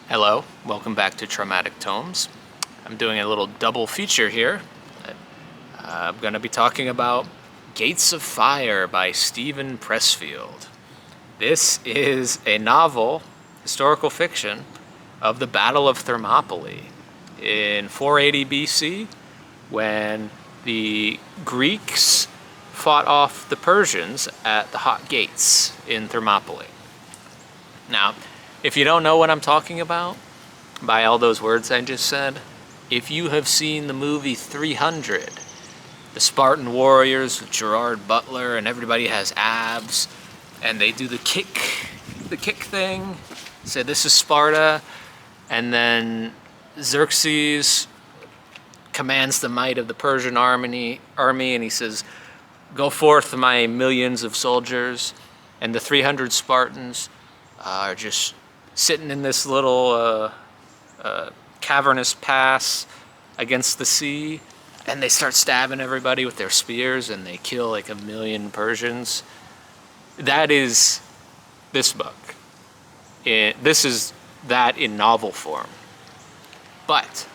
Hello, welcome back to Traumatic Tomes. I'm doing a little double feature here. I'm going to be talking about Gates of Fire by Stephen Pressfield. This is a novel, historical fiction, of the Battle of Thermopylae in 480 BC when the Greeks fought off the Persians at the Hot Gates in Thermopylae. Now, if you don't know what I'm talking about, by all those words I just said, if you have seen the movie 300, the Spartan warriors with Gerard Butler and everybody has abs, and they do the kick thing, say this is Sparta, and then Xerxes commands the might of the Persian army and he says, "Go forth, my millions of soldiers," and the 300 Spartans are just sitting in this little cavernous pass against the sea, and they start stabbing everybody with their spears, and they kill like 1,000,000 Persians. That is this book. This is that in novel form. But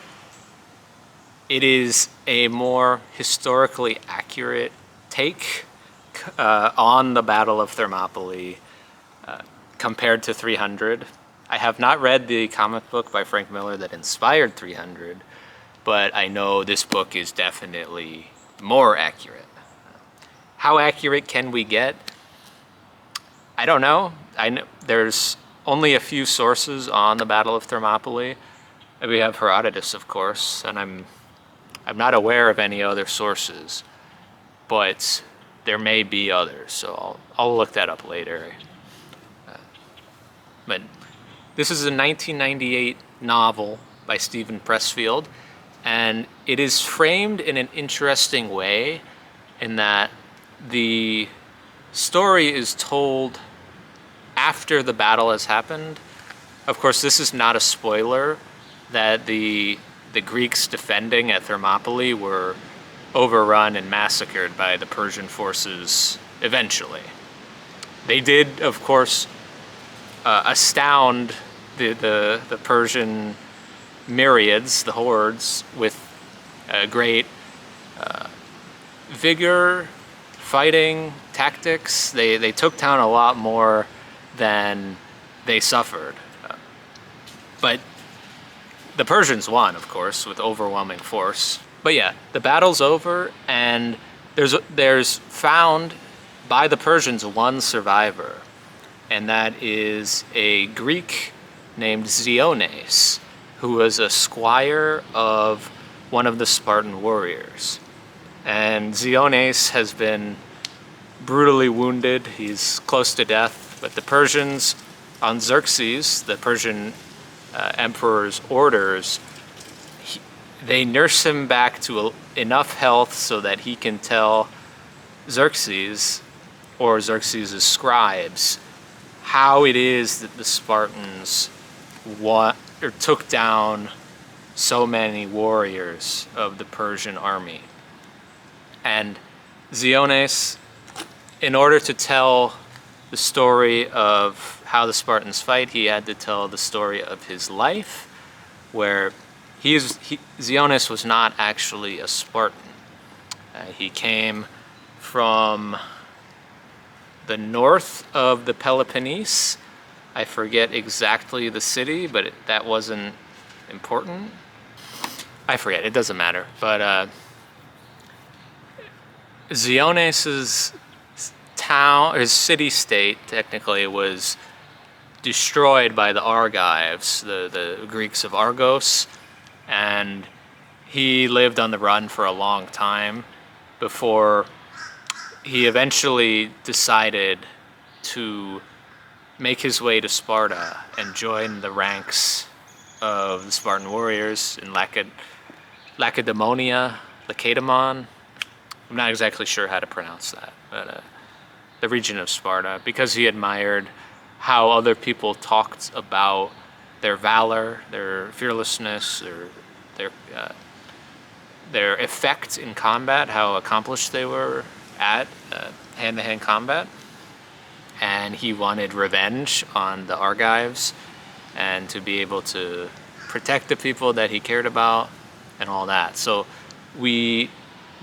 it is a more historically accurate take on the Battle of Thermopylae compared to 300. I have not read the comic book by Frank Miller that inspired 300, but I know this book is definitely more accurate. How accurate can we get? I don't know. I know there's only a few sources on the Battle of Thermopylae. We have Herodotus, of course, and I'm not aware of any other sources, but there may be others, so I'll look that up later. But this is a 1998 novel by Stephen Pressfield, and it is framed in an interesting way in that the story is told after the battle has happened. Of course, this is not a spoiler that the Greeks defending at Thermopylae were overrun and massacred by the Persian forces eventually. They did, of course, astound the Persian myriads, the hordes, with great vigor, fighting, tactics. They took down a lot more than they suffered. But the Persians won, of course, with overwhelming force. But yeah, the battle's over, and there's found by the Persians one survivor, and that is a Greek named Ziones, who was a squire of one of the Spartan warriors. And Ziones has been brutally wounded. He's close to death, but the Persians, on Xerxes, the Persian emperor's orders, they nurse him back to enough health so that he can tell Xerxes or Xerxes' scribes how it is that the Spartans took down so many warriors of the Persian army. And Ziones, in order to tell the story of how the Spartans fight, he had to tell the story of his life, where Ziones was not actually a Spartan. He came from the north of the Peloponnese. I forget exactly the city, but that wasn't important. I forget, it doesn't matter. But Ziones's town, his city-state, technically, was destroyed by the Argives, the Greeks of Argos, and he lived on the run for a long time before he eventually decided to make his way to Sparta and join the ranks of the Spartan warriors in Lacedaemon. I'm not exactly sure how to pronounce that, but the region of Sparta, because he admired how other people talked about their valor, their fearlessness, their effect in combat, how accomplished they were at hand-to-hand combat. And he wanted revenge on the Argives, and to be able to protect the people that he cared about and all that. So we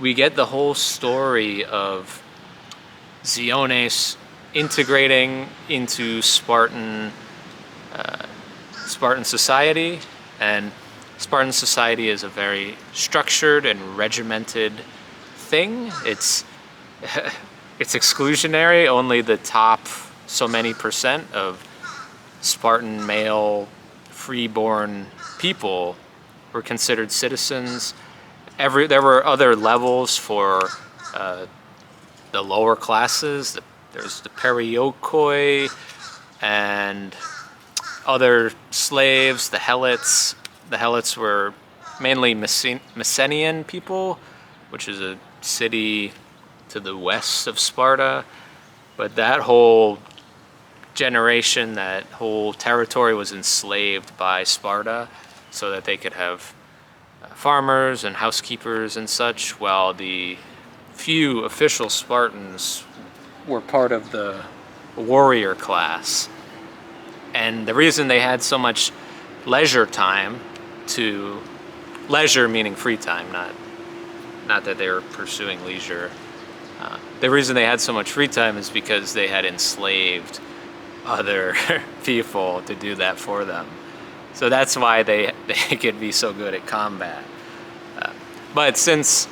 get the whole story of Xiones integrating into Spartan society, and Spartan society is a very structured and regimented thing. It's exclusionary. Only the top so many percent of Spartan male freeborn people were considered citizens. There were other levels for the lower classes. There's the Periokoi and other slaves, the Helots. The Helots were mainly Messenian people, which is a city to the west of Sparta. But that whole generation, that whole territory was enslaved by Sparta so that they could have farmers and housekeepers and such, while the few official Spartans were part of the warrior class. And the reason they had so much leisure time, to leisure meaning free time, not that they were pursuing leisure. The reason they had so much free time is because they had enslaved other people to do that for them. So that's why they could be so good at combat. But since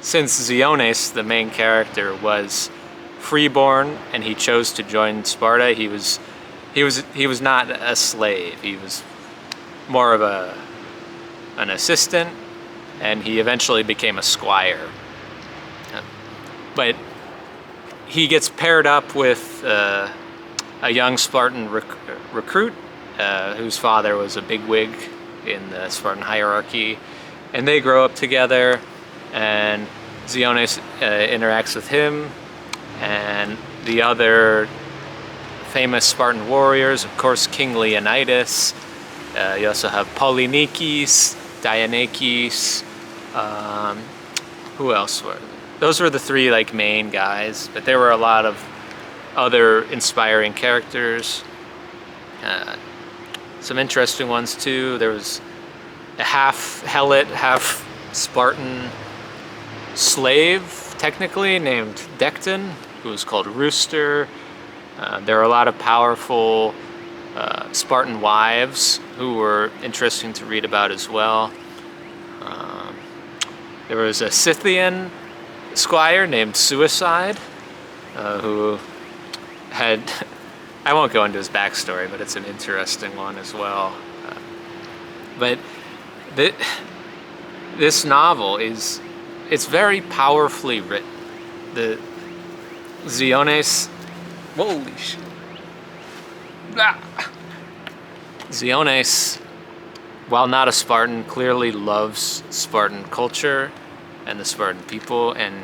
Xiones, the main character, was freeborn and he chose to join Sparta, he was not a slave. He was more of an assistant, and he eventually became a squire. But he gets paired up with a young Spartan recruit whose father was a bigwig in the Spartan hierarchy, and they grow up together, and Xiones interacts with him and the other famous Spartan warriors, of course, King Leonidas. You also have Polynikes, Dianakes. Who else were? Those were the three main guys, but there were a lot of other inspiring characters. Some interesting ones too. There was a half Helot, half Spartan slave, technically, named Decton, who was called Rooster. There are a lot of powerful Spartan wives who were interesting to read about as well. There was a Scythian squire named Suicide, who had, I won't go into his backstory, but it's an interesting one as well. But this novel it's very powerfully written. The Xiones, holy shit. Xiones, while not a Spartan, clearly loves Spartan culture and the Spartan people, and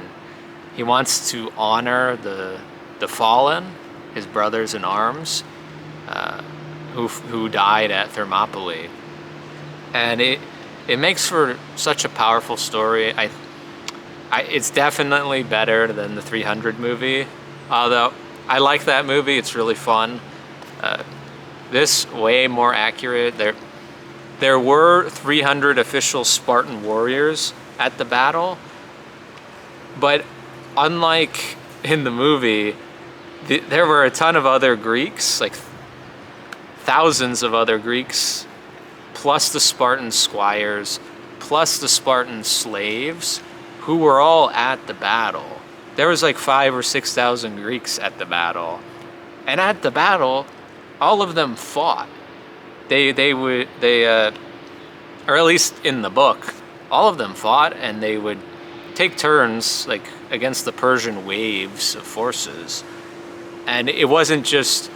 he wants to honor the fallen, his brothers in arms, who died at Thermopylae. And it makes for such a powerful story. It's definitely better than the 300 movie, although I like that movie. It's really fun. This way more accurate. There were 300 official Spartan warriors at the battle, but unlike in the movie, there were a ton of other Greeks, like thousands of other Greeks, plus the Spartan squires, plus the Spartan slaves, who were all at the battle. There was like 5,000 or 6,000 Greeks at the battle, and at the battle, all of them fought. Or at least in the book, all of them fought, and they would take turns against the Persian waves of forces. And it wasn't just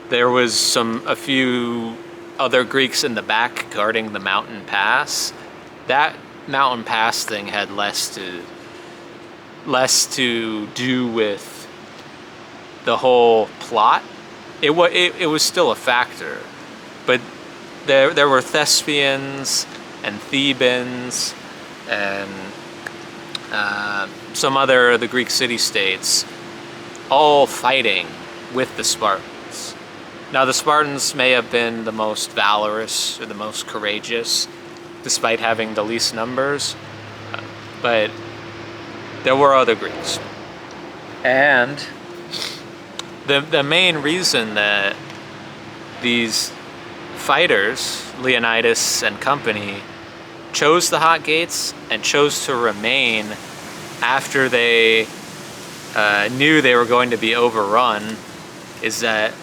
there was a few other Greeks in the back guarding the mountain pass. That mountain pass thing had less to do with the whole plot. It was still a factor, but there were Thespians and Thebans and some other of the Greek city-states all fighting with the Spartans. Now, the Spartans may have been the most valorous or the most courageous, despite having the least numbers, but there were other Greeks. And the main reason that these fighters, Leonidas and company, chose the hot gates and chose to remain after they knew they were going to be overrun is that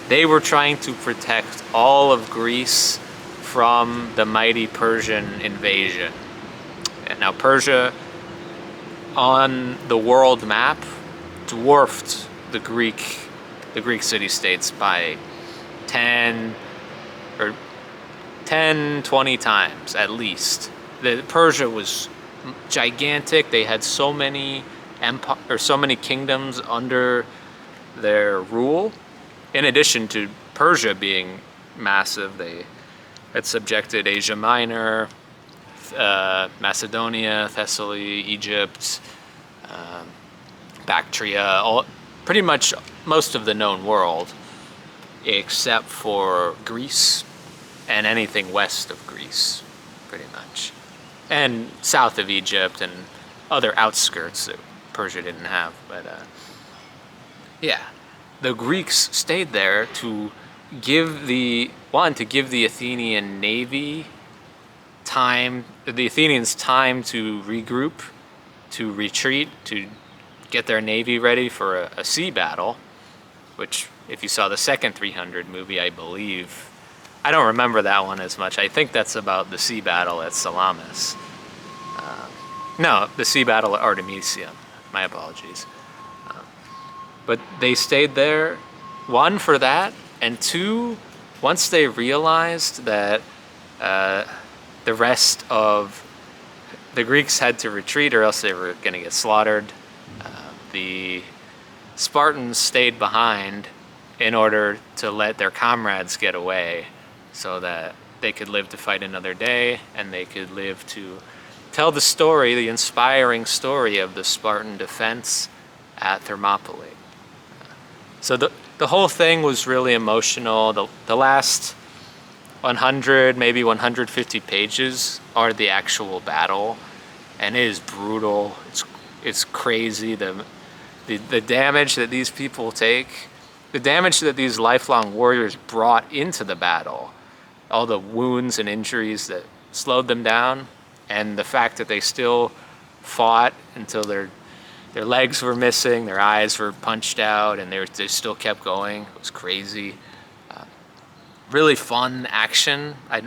they were trying to protect all of Greece from the mighty Persian invasion. And now Persia on the world map dwarfed the Greek city-states by 10 or 10, 20 times at least. Persia was gigantic. They had so many kingdoms under their rule. In addition to Persia being massive, they had subjected Asia Minor, Macedonia, Thessaly, Egypt, Bactria, pretty much most of the known world, except for Greece and anything west of Greece, pretty much. And south of Egypt and other outskirts that Persia didn't have. But yeah, the Greeks stayed there to give the Athenian navy time, the Athenians time to regroup, to retreat, to get their navy ready for a sea battle, which if you saw the second 300 movie, I believe, I don't remember that one as much. I think that's about the sea battle at Salamis. No, the sea battle at Artemisium. My apologies. But they stayed there, one, for that, and two, once they realized that the rest of the Greeks had to retreat or else they were going to get slaughtered, the Spartans stayed behind in order to let their comrades get away so that they could live to fight another day and they could live to tell the story, the inspiring story of the Spartan defense at Thermopylae. So the whole thing was really emotional. The last 100, maybe 150 pages are the actual battle, and it is brutal. It's crazy. The damage that these people take, the damage that these lifelong warriors brought into the battle, all the wounds and injuries that slowed them down, and the fact that they still fought until their legs were missing, their eyes were punched out, and they still kept going. It was crazy. Really fun action. I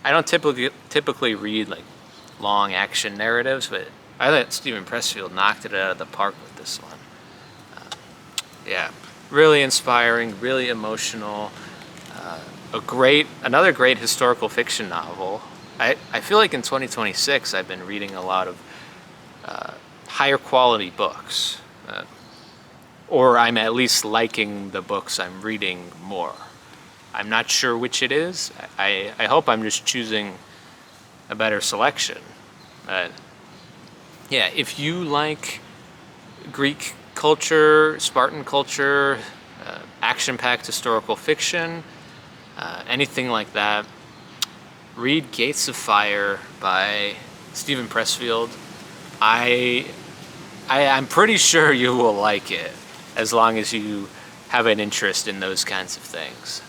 don't typically read like long action narratives, but I thought Steven Pressfield knocked it out of the park with this one. Yeah, really inspiring, really emotional. Another great historical fiction novel. I feel like in 2026 I've been reading a lot of higher quality books, or I'm at least liking the books I'm reading more. I'm not sure which it is. I hope I'm just choosing a better selection. Yeah, if you like Greek culture, Spartan culture, action-packed historical fiction, anything like that, read Gates of Fire by Steven Pressfield. I'm pretty sure you will like it, as long as you have an interest in those kinds of things.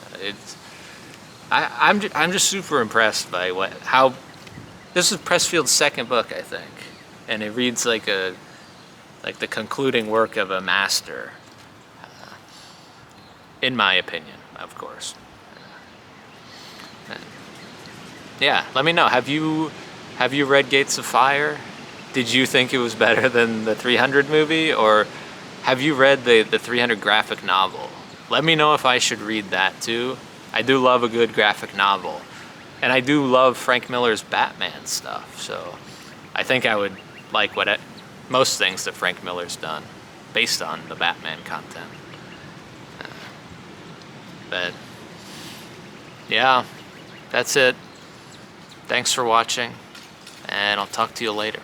I'm just super impressed by how this is Pressfield's second book, I think, and it reads like the concluding work of a master, in my opinion, of course. Yeah, let me know. Have you read Gates of Fire? Did you think it was better than the 300 movie, or have you read the 300 graphic novel? Let me know if I should read that too. I do love a good graphic novel, and I do love Frank Miller's Batman stuff, so I think I would like most things that Frank Miller's done based on the Batman content. But yeah, that's it. Thanks for watching, and I'll talk to you later.